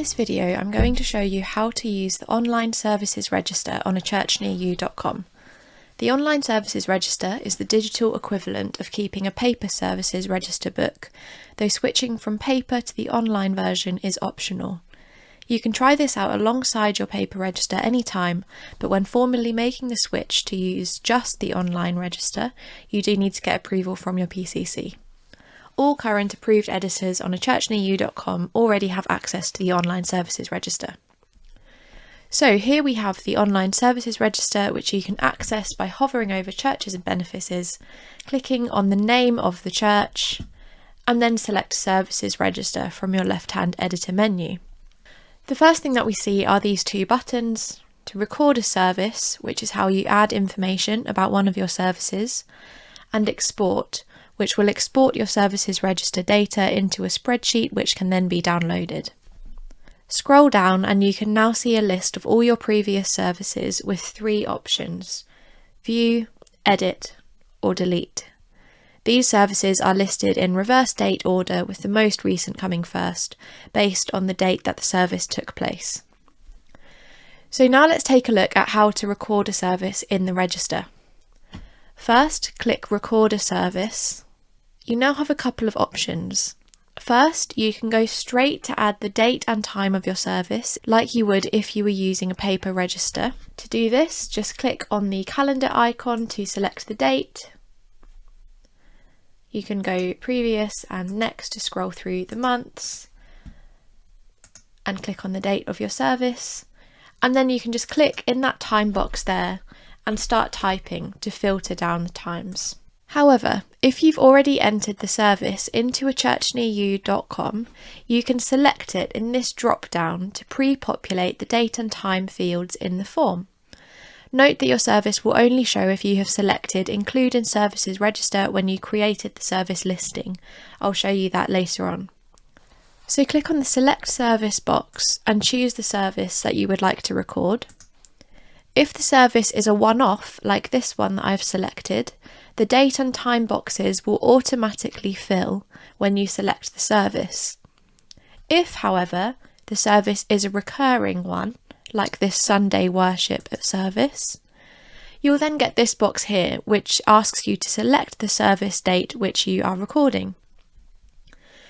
In this video, I'm going to show you how to use the Online Services Register on a churchnearyou.com. The Online Services Register is the digital equivalent of keeping a paper services register book, though switching from paper to the online version is optional. You can try this out alongside your paper register anytime, but when formally making the switch to use just the online register, you do need to get approval from your PCC. All current approved editors on a churchnearyou.com already have access to the Online Services Register. So here we have the Online Services Register, which you can access by hovering over Churches and Benefices, clicking on the name of the church, and then select Services Register from your left-hand editor menu. The first thing that we see are these two buttons: to record a service, which is how you add information about one of your services, and export, which will export your services register data into a spreadsheet which can then be downloaded. Scroll down and you can now see a list of all your previous services with three options: view, edit, or delete. These services are listed in reverse date order, with the most recent coming first, based on the date that the service took place. So now let's take a look at how to record a service in the register. First, click Record a Service. You now have a couple of options. First, you can go straight to add the date and time of your service, like you would if you were using a paper register. To do this, just click on the calendar icon to select the date. You can go previous and next to scroll through the months and click on the date of your service. And then you can just click in that time box there and start typing to filter down the times. However, if you've already entered the service into a churchnearyou.com, you can select it in this drop-down to pre-populate the date and time fields in the form. Note that your service will only show if you have selected Include in Services Register when you created the service listing. I'll show you that later on. So click on the Select Service box and choose the service that you would like to record. If the service is a one-off, like this one that I've selected, the date and time boxes will automatically fill when you select the service. If, however, the service is a recurring one, like this Sunday worship service, you'll then get this box here, which asks you to select the service date which you are recording.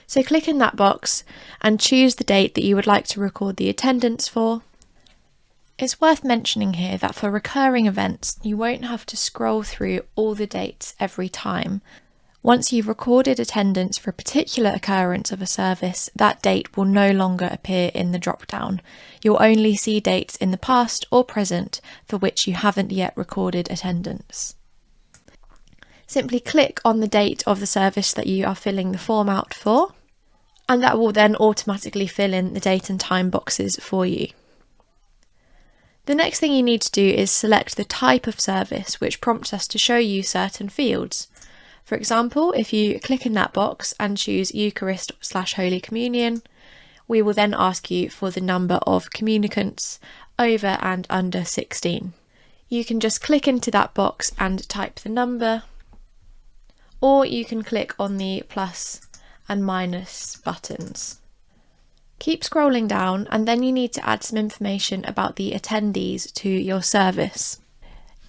So click in that box and choose the date that you would like to record the attendance for. It's worth mentioning here that for recurring events, you won't have to scroll through all the dates every time. Once you've recorded attendance for a particular occurrence of a service, that date will no longer appear in the drop-down. You'll only see dates in the past or present for which you haven't yet recorded attendance. Simply click on the date of the service that you are filling the form out for, and that will then automatically fill in the date and time boxes for you. The next thing you need to do is select the type of service, which prompts us to show you certain fields. For example, if you click in that box and choose Eucharist/Holy Communion, we will then ask you for the number of communicants over and under 16. You can just click into that box and type the number, or you can click on the plus and minus buttons. Keep scrolling down, and then you need to add some information about the attendees to your service.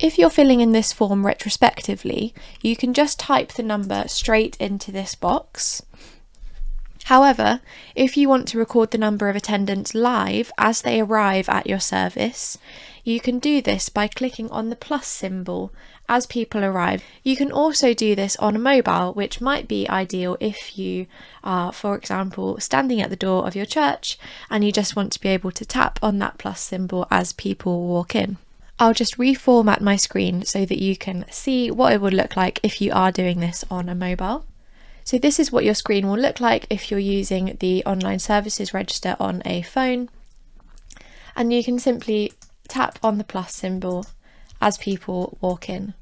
If you're filling in this form retrospectively, you can just type the number straight into this box. However, if you want to record the number of attendants live as they arrive at your service, you can do this by clicking on the plus symbol as people arrive. You can also do this on a mobile, which might be ideal if you are, for example, standing at the door of your church and you just want to be able to tap on that plus symbol as people walk in. I'll just reformat my screen so that you can see what it would look like if you are doing this on a mobile. So this is what your screen will look like if you're using the Online Services Register on a phone. And you can simply tap on the plus symbol as people walk in.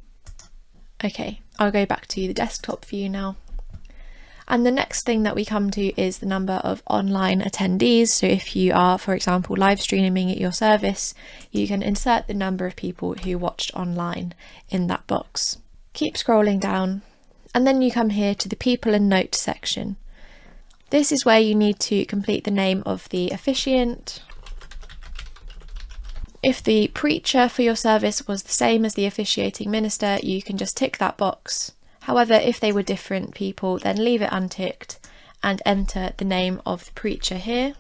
Okay, I'll go back to the desktop view now. And the next thing that we come to is the number of online attendees. So if you are, for example, live streaming at your service, you can insert the number of people who watched online in that box. Keep scrolling down, and then you come here to the People and Notes section. This is where you need to complete the name of the officiant. If the preacher for your service was the same as the officiating minister, you can just tick that box. However, if they were different people, then leave it unticked and enter the name of the preacher here.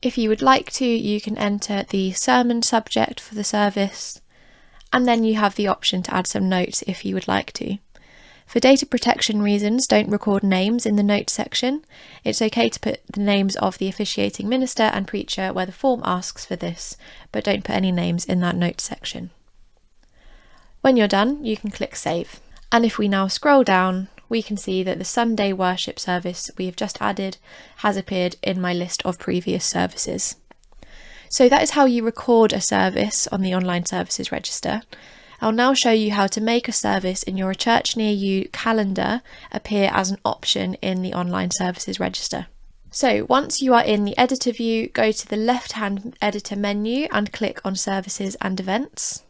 If you would like to, you can enter the sermon subject for the service, and then you have the option to add some notes if you would like to. For data protection reasons, don't record names in the notes section. It's okay to put the names of the officiating minister and preacher where the form asks for this, but don't put any names in that notes section. When you're done, you can click Save. And if we now scroll down, we can see that the Sunday worship service we have just added has appeared in my list of previous services. So that is how you record a service on the Online Services Register. I'll now show you how to make a service in your Church Near You calendar appear as an option in the Online Services Register. So once you are in the editor view, go to the left-hand editor menu and click on Services and Events.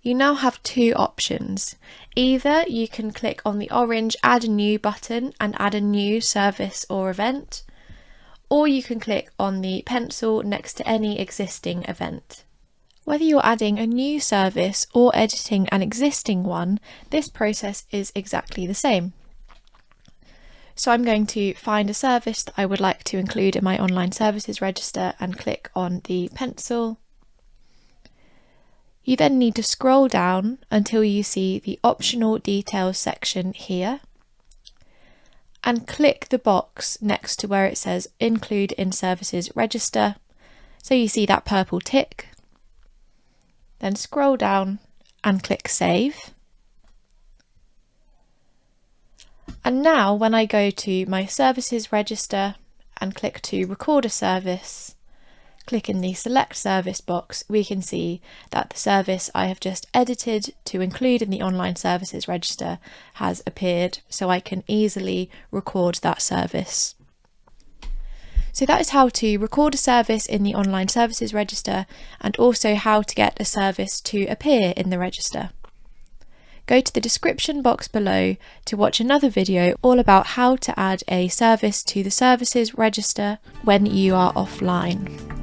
You now have two options. Either you can click on the orange Add a New button and add a new service or event, or you can click on the pencil next to any existing event. Whether you're adding a new service or editing an existing one, this process is exactly the same. So I'm going to find a service that I would like to include in my Online Services Register and click on the pencil. You then need to scroll down until you see the optional details section here and click the box next to where it says Include in Services Register. So you see that purple tick. Then scroll down and click Save. And now when I go to my Services Register and click to record a service, click in the Select Service box, we can see that the service I have just edited to include in the Online Services Register has appeared, so I can easily record that service. So that is how to record a service in the Online Services Register, and also how to get a service to appear in the register. Go to the description box below to watch another video all about how to add a service to the Services Register when you are offline.